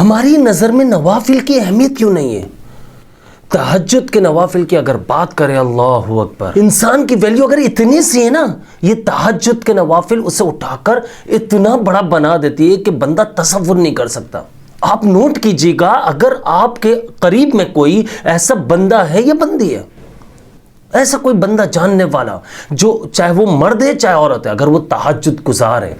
ہماری نظر میں نوافل کی اہمیت کیوں نہیں ہے؟ تہجد کے نوافل کی اگر بات کریں، اللہ اکبر، انسان کی ویلیو اگر اتنی سی ہے نا، یہ تہجد کے نوافل اسے اٹھا کر اتنا بڑا بنا دیتی ہے کہ بندہ تصور نہیں کر سکتا۔ آپ نوٹ کیجئے گا، اگر آپ کے قریب میں کوئی ایسا بندہ ہے یا بندی ہے، ایسا کوئی بندہ جاننے والا جو چاہے وہ مرد ہے چاہے عورت ہے، اگر وہ تہجد گزار ہے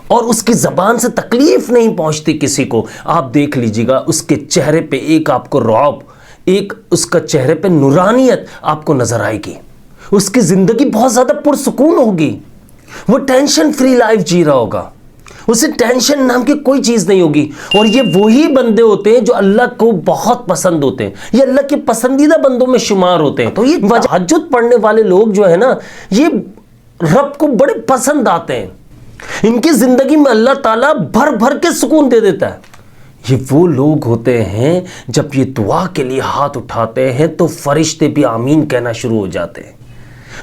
اور اس کی زبان سے تکلیف نہیں پہنچتی کسی کو، آپ دیکھ لیجئے گا اس کے چہرے پہ ایک آپ کو رعب، ایک اس کا چہرے پہ نورانیت آپ کو نظر آئے گی، اس کی زندگی بہت زیادہ پرسکون ہوگی، وہ ٹینشن فری لائف جی رہا ہوگا، اسے ٹینشن نام کی کوئی چیز نہیں ہوگی۔ اور یہ وہی بندے ہوتے ہیں جو اللہ کو بہت پسند ہوتے ہیں، یہ اللہ کے پسندیدہ بندوں میں شمار ہوتے ہیں۔ تو یہ تہجد پڑھنے والے لوگ جو ہے نا، یہ رب کو بڑے پسند آتے ہیں، ان کی زندگی میں اللہ تعالیٰ بھر بھر کے سکون دے دیتا ہے۔ یہ وہ لوگ ہوتے ہیں جب یہ دعا کے لیے ہاتھ اٹھاتے ہیں تو فرشتے بھی آمین کہنا شروع ہو جاتے ہیں،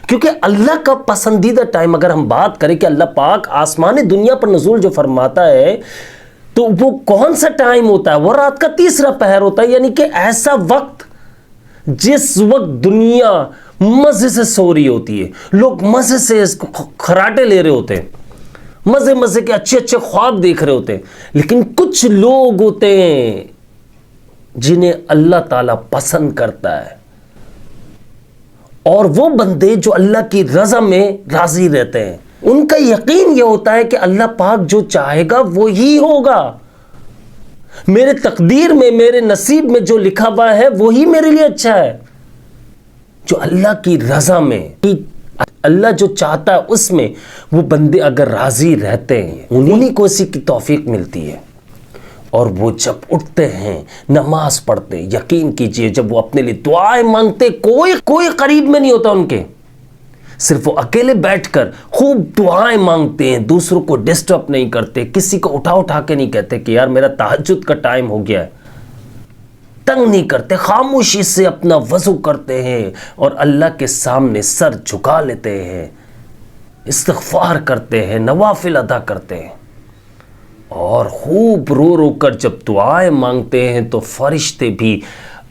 کیونکہ اللہ کا پسندیدہ ٹائم، اگر ہم بات کریں کہ اللہ پاک آسمان دنیا پر نزول جو فرماتا ہے تو وہ کون سا ٹائم ہوتا ہے؟ وہ رات کا تیسرا پہر ہوتا ہے، یعنی کہ ایسا وقت جس وقت دنیا مزے سے سو رہی ہوتی ہے، لوگ مزے سے خراٹے لے رہے ہوتے ہیں، مزے کے اچھے اچھے خواب دیکھ رہے ہوتے ہیں، لیکن کچھ لوگ ہوتے ہیں جنہیں اللہ تعالیٰ پسند کرتا ہے، اور وہ بندے جو اللہ کی رضا میں راضی رہتے ہیں، ان کا یقین یہ ہوتا ہے کہ اللہ پاک جو چاہے گا وہی ہوگا، میرے تقدیر میں، میرے نصیب میں جو لکھا ہوا ہے وہی میرے لیے اچھا ہے۔ جو اللہ کی رضا میں، اللہ جو چاہتا ہے اس میں وہ بندے اگر راضی رہتے ہیں، انہیں کو اسی کی توفیق ملتی ہے، اور وہ جب اٹھتے ہیں نماز پڑھتے، یقین کیجئے جب وہ اپنے لیے دعائیں مانگتے، کوئی قریب میں نہیں ہوتا ان کے، صرف وہ اکیلے بیٹھ کر خوب دعائیں مانگتے ہیں، دوسروں کو ڈسٹرب نہیں کرتے، کسی کو اٹھا کے نہیں کہتے کہ یار میرا تہجد کا ٹائم ہو گیا ہے، تنگ نہیں کرتے، خاموشی سے اپنا وضو کرتے ہیں اور اللہ کے سامنے سر جھکا لیتے ہیں، استغفار کرتے ہیں، نوافل ادا کرتے ہیں، اور خوب رو کر جب دعائیں مانگتے ہیں تو فرشتے بھی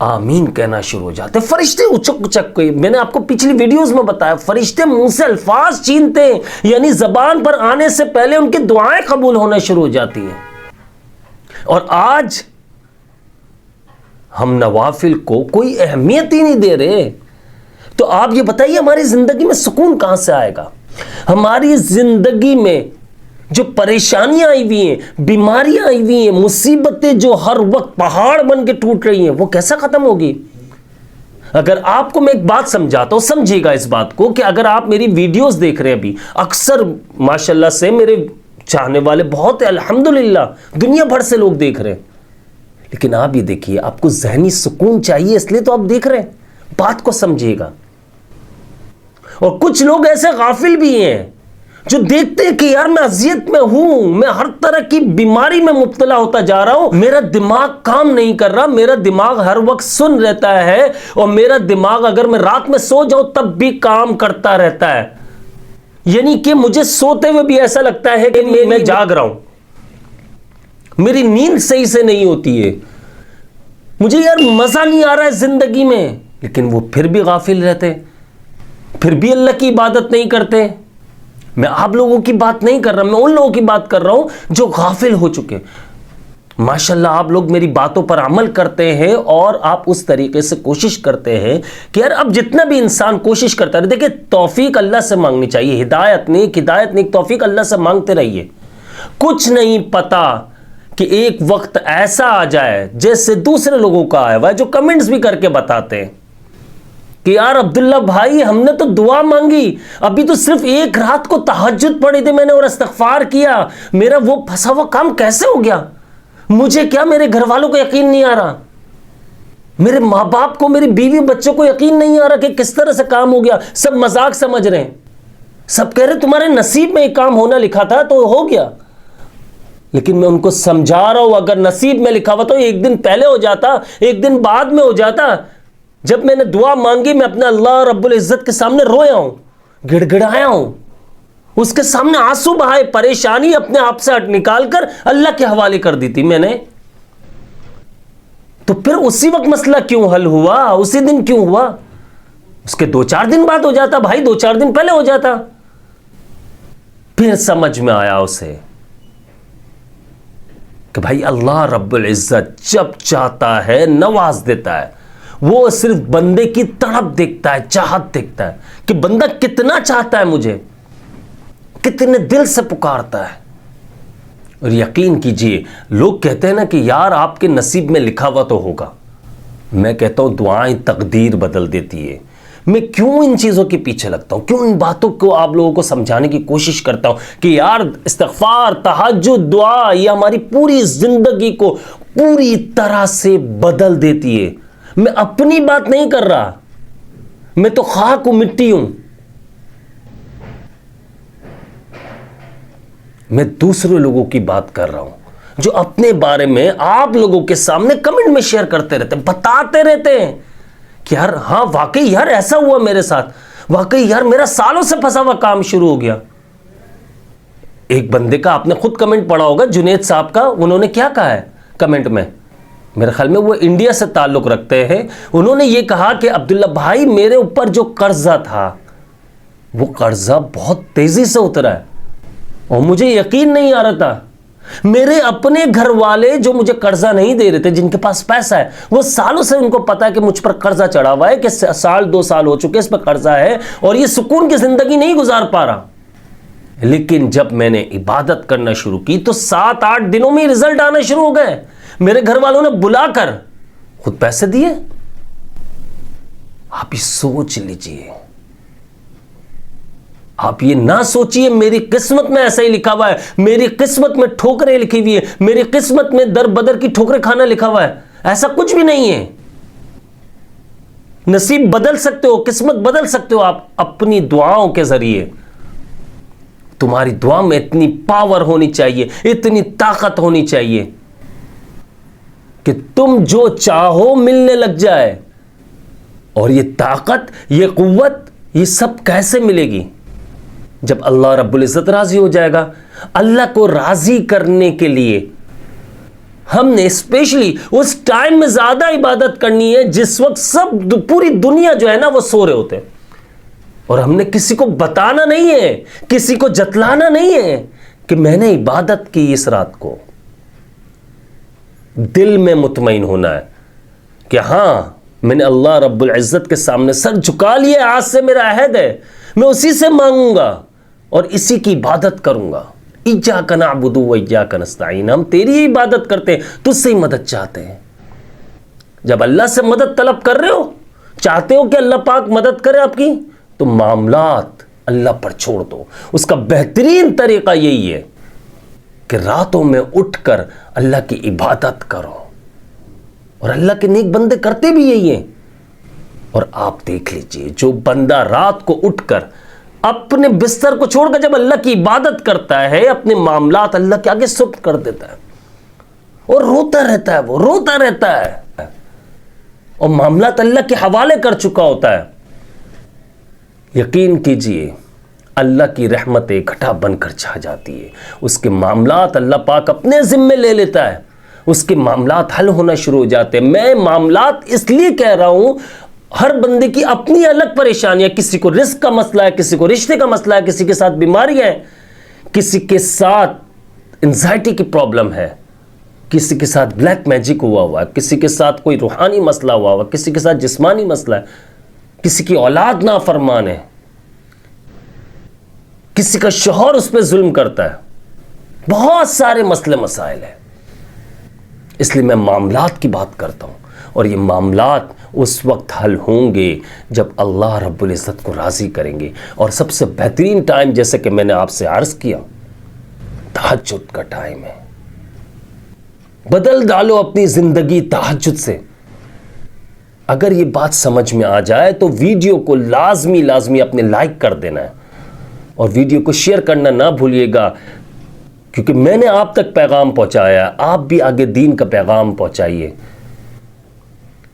آمین کہنا شروع ہو جاتے ہیں۔ فرشتے اچک کے، میں نے آپ کو پچھلی ویڈیوز میں بتایا، فرشتے منہ سے الفاظ چینتے ہیں، یعنی زبان پر آنے سے پہلے ان کی دعائیں قبول ہونا شروع ہو جاتی ہیں۔ اور آج ہم نوافل کو کوئی اہمیت ہی نہیں دے رہے، تو آپ یہ بتائیے ہماری زندگی میں سکون کہاں سے آئے گا؟ ہماری زندگی میں جو پریشانیاں آئی ہوئی ہیں، بیماریاں آئی ہوئی ہیں، مصیبتیں جو ہر وقت پہاڑ بن کے ٹوٹ رہی ہیں، وہ کیسا ختم ہوگی؟ اگر آپ کو میں ایک بات سمجھاتا ہوں، سمجھیے گا اس بات کو، کہ اگر آپ میری ویڈیوز دیکھ رہے ہیں ابھی، اکثر ماشاءاللہ سے میرے چاہنے والے بہت ہیں، الحمدللہ دنیا بھر سے لوگ دیکھ رہے ہیں، لیکن آپ یہ دیکھیے، آپ کو ذہنی سکون چاہیے اس لیے تو آپ دیکھ رہے ہیں، بات کو سمجھیے گا۔ اور کچھ لوگ ایسے غافل بھی ہیں جو دیکھتے ہیں کہ یار میں اذیت میں ہوں، میں ہر طرح کی بیماری میں مبتلا ہوتا جا رہا ہوں، میرا دماغ کام نہیں کر رہا، میرا دماغ ہر وقت سن رہتا ہے، اور میرا دماغ اگر میں رات میں سو جاؤں تب بھی کام کرتا رہتا ہے، یعنی کہ مجھے سوتے ہوئے بھی ایسا لگتا ہے کہ میں جاگ رہا ہوں، میری نیند صحیح سے نہیں ہوتی ہے، مجھے یار مزہ نہیں آ رہا ہے زندگی میں، لیکن وہ پھر بھی غافل رہتے، پھر بھی اللہ کی عبادت نہیں کرتے۔ میں آپ لوگوں کی بات نہیں کر رہا، میں ان لوگوں کی بات کر رہا ہوں جو غافل ہو چکے۔ ماشاءاللہ آپ لوگ میری باتوں پر عمل کرتے ہیں، اور آپ اس طریقے سے کوشش کرتے ہیں کہ یار اب جتنا بھی انسان کوشش کرتا ہے، دیکھیں توفیق اللہ سے مانگنی چاہیے، ہدایت نہیں، توفیق اللہ سے مانگتے رہیے۔ کچھ نہیں پتا کہ ایک وقت ایسا آ جائے جیسے دوسرے لوگوں کا آیا ہوا ہے، جو کمنٹس بھی کر کے بتاتے ہیں کہ یار عبداللہ بھائی ہم نے تو دعا مانگی، ابھی تو صرف ایک رات کو تہجد پڑھی تھی میں نے اور استغفار کیا، میرا وہ پھنسا ہوا کام کیسے ہو گیا؟ مجھے کیا، میرے گھر والوں کو یقین نہیں آ رہا، میرے ماں باپ کو، میری بیوی بچوں کو یقین نہیں آ رہا کہ کس طرح سے کام ہو گیا، سب مذاق سمجھ رہے ہیں، سب کہہ رہے تمہارے نصیب میں ایک کام ہونا لکھا تھا تو ہو گیا، لیکن میں ان کو سمجھا رہا ہوں اگر نصیب میں لکھا ہوا تو ایک دن پہلے ہو جاتا، ایک دن بعد میں ہو جاتا۔ جب میں نے دعا مانگی میں اپنے اللہ رب العزت کے سامنے رویا ہوں، گڑ گڑایا ہوں، اس کے سامنے آنسو بہائے، پریشانی اپنے آپ سے نکال کر اللہ کے حوالے کر دی تھی میں نے، تو پھر اسی وقت مسئلہ کیوں حل ہوا, اسی دن کیوں ہوا؟ اس کے 2-4 دن بعد ہو جاتا بھائی, 2-4 دن پہلے ہو جاتا. پھر سمجھ میں آیا اسے کہ بھائی اللہ رب العزت جب چاہتا ہے نواز دیتا ہے. وہ صرف بندے کی تڑپ دیکھتا ہے, چاہت دیکھتا ہے کہ بندہ کتنا چاہتا ہے مجھے, کتنے دل سے پکارتا ہے. اور یقین کیجئے, لوگ کہتے ہیں نا کہ یار آپ کے نصیب میں لکھا ہوا تو ہوگا. میں کہتا ہوں دعائیں تقدیر بدل دیتی ہے. میں کیوں ان چیزوں کے پیچھے لگتا ہوں, کیوں ان باتوں کو آپ لوگوں کو سمجھانے کی کوشش کرتا ہوں کہ یار استغفار, تہجد, دعا یہ ہماری پوری زندگی کو پوری طرح سے بدل دیتی ہے. میں اپنی بات نہیں کر رہا, میں تو خاک و مٹی ہوں. میں دوسرے لوگوں کی بات کر رہا ہوں جو اپنے بارے میں آپ لوگوں کے سامنے کمنٹ میں شیئر کرتے رہتے ہیں, بتاتے رہتے ہیں کہ یار ہاں واقعی یار ایسا ہوا میرے ساتھ, واقعی یار میرا سالوں سے پھنسا ہوا کام شروع ہو گیا. ایک بندے کا آپ نے خود کمنٹ پڑھا ہوگا, جنید صاحب کا. انہوں نے کیا کہا ہے کمنٹ میں, میرے خیال میں وہ انڈیا سے تعلق رکھتے ہیں. انہوں نے یہ کہا کہ عبداللہ بھائی میرے اوپر جو قرضہ تھا وہ قرضہ بہت تیزی سے اترا ہے اور مجھے یقین نہیں آ رہا تھا. میرے اپنے گھر والے جو مجھے قرضہ نہیں دے رہے تھے, جن کے پاس پیسہ ہے, وہ سالوں سے ان کو پتا ہے کہ مجھ پر قرضہ چڑھا ہوا ہے, کہ 1-2 سال ہو چکے اس پر قرضہ ہے اور یہ سکون کی زندگی نہیں گزار پا رہا. لیکن جب میں نے عبادت کرنا شروع کی تو 7-8 دنوں میں رزلٹ آنا شروع ہو گئے. میرے گھر والوں نے بلا کر خود پیسے دیے. آپ یہ سوچ لیجئے, آپ یہ نہ سوچئے میری قسمت میں ایسا ہی لکھا ہوا ہے, میری قسمت میں ٹھوکریں لکھی ہوئی ہے, میری قسمت میں در بدر کی ٹھوکریں کھانا لکھا ہوا ہے. ایسا کچھ بھی نہیں ہے. نصیب بدل سکتے ہو, قسمت بدل سکتے ہو آپ اپنی دعاؤں کے ذریعے. تمہاری دعا میں اتنی پاور ہونی چاہیے, اتنی طاقت ہونی چاہیے کہ تم جو چاہو ملنے لگ جائے. اور یہ طاقت, یہ قوت, یہ سب کیسے ملے گی؟ جب اللہ رب العزت راضی ہو جائے گا. اللہ کو راضی کرنے کے لیے ہم نے اسپیشلی اس ٹائم میں زیادہ عبادت کرنی ہے جس وقت سب پوری دنیا جو ہے نا وہ سو رہے ہوتے ہیں. اور ہم نے کسی کو بتانا نہیں ہے, کسی کو جتلانا نہیں ہے کہ میں نے عبادت کی اس رات کو. دل میں مطمئن ہونا ہے کہ ہاں میں نے اللہ رب العزت کے سامنے سر جھکا لیا, آج سے میرا عہد ہے, میں اسی سے مانگوں گا اور اسی کی عبادت کروں گا. ایاک نعبد و ایاک نستعین, ہم تیری عبادت کرتے ہیں, تجھ سے ہی مدد چاہتے ہیں. جب اللہ سے مدد طلب کر رہے ہو, چاہتے ہو کہ اللہ پاک مدد کرے آپ کی, تو معاملات اللہ پر چھوڑ دو. اس کا بہترین طریقہ یہی ہے کہ راتوں میں اٹھ کر اللہ کی عبادت کرو. اور اللہ کے نیک بندے کرتے بھی یہی ہیں. اور آپ دیکھ لیجئے, جو بندہ رات کو اٹھ کر اپنے بستر کو چھوڑ کر جب اللہ کی عبادت کرتا ہے, اپنے معاملات اللہ کے آگے سپرد کر دیتا ہے اور روتا رہتا ہے, وہ روتا رہتا ہے اور معاملات اللہ کے حوالے کر چکا ہوتا ہے. یقین کیجئے اللہ کی رحمتیں گھٹا بن کر چھا جاتی ہے. اس کے معاملات اللہ پاک اپنے ذمے لے لیتا ہے, اس کے معاملات حل ہونا شروع ہو جاتے ہیں. میں معاملات اس لیے کہہ رہا ہوں, ہر بندے کی اپنی الگ پریشانیاں, کسی کو رزق کا مسئلہ ہے, کسی کو رشتے کا مسئلہ ہے, کسی کے ساتھ بیماریاں ہیں, کسی کے ساتھ انزائٹی کی پرابلم ہے, کسی کے ساتھ بلیک میجک ہوا ہے, کسی کے ساتھ کوئی روحانی مسئلہ ہوا ہے, کسی کے ساتھ جسمانی مسئلہ ہے, کسی کی اولاد نافرمان ہے, کسی کا شوہر اس پہ ظلم کرتا ہے. بہت سارے مسئلے مسائل ہیں. اس لیے میں معاملات کی بات کرتا ہوں, اور یہ معاملات اس وقت حل ہوں گے جب اللہ رب العزت کو راضی کریں گے. اور سب سے بہترین ٹائم, جیسے کہ میں نے آپ سے عرض کیا, تہجد کا ٹائم ہے. بدل ڈالو اپنی زندگی تہجد سے. اگر یہ بات سمجھ میں آ جائے تو ویڈیو کو لازمی اپنے لائک کر دینا ہے, اور ویڈیو کو شیئر کرنا نہ بھولیے گا, کیونکہ میں نے آپ تک پیغام پہنچایا, آپ بھی آگے دین کا پیغام پہنچائیے.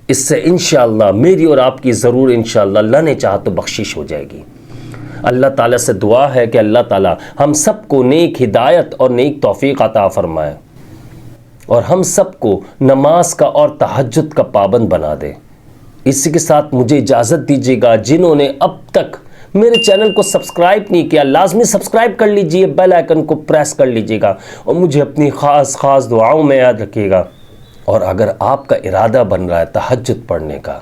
اس سے انشاءاللہ میری اور آپ کی ضرور انشاءاللہ اللہ نے چاہا تو بخشش ہو جائے گی. اللہ تعالیٰ سے دعا ہے کہ اللہ تعالیٰ ہم سب کو نیک ہدایت اور نیک توفیق عطا فرمائے. اور ہم سب کو نماز کا اور تہجد کا پابند بنا دے۔ اسی کے ساتھ مجھے اجازت دیجیے گا، جنہوں نے اب تک میرے چینل کو سبسکرائب نہیں کیا لازمی سبسکرائب کر لیجئے، بیل آئیکن کو پریس کر لیجیے گا اور مجھے اپنی خاص دعاؤں میں یاد رکھیے گا۔ اور اگر آپ کا ارادہ بن رہا ہے تہجد پڑھنے کا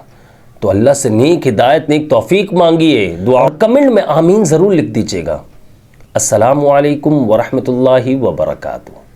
تو اللہ سے نیک ہدایت، نیک توفیق مانگیے، دعا کمنٹ میں آمین ضرور لکھ دیجیے گا۔ السلام علیکم ورحمۃ اللہ وبرکاتہ۔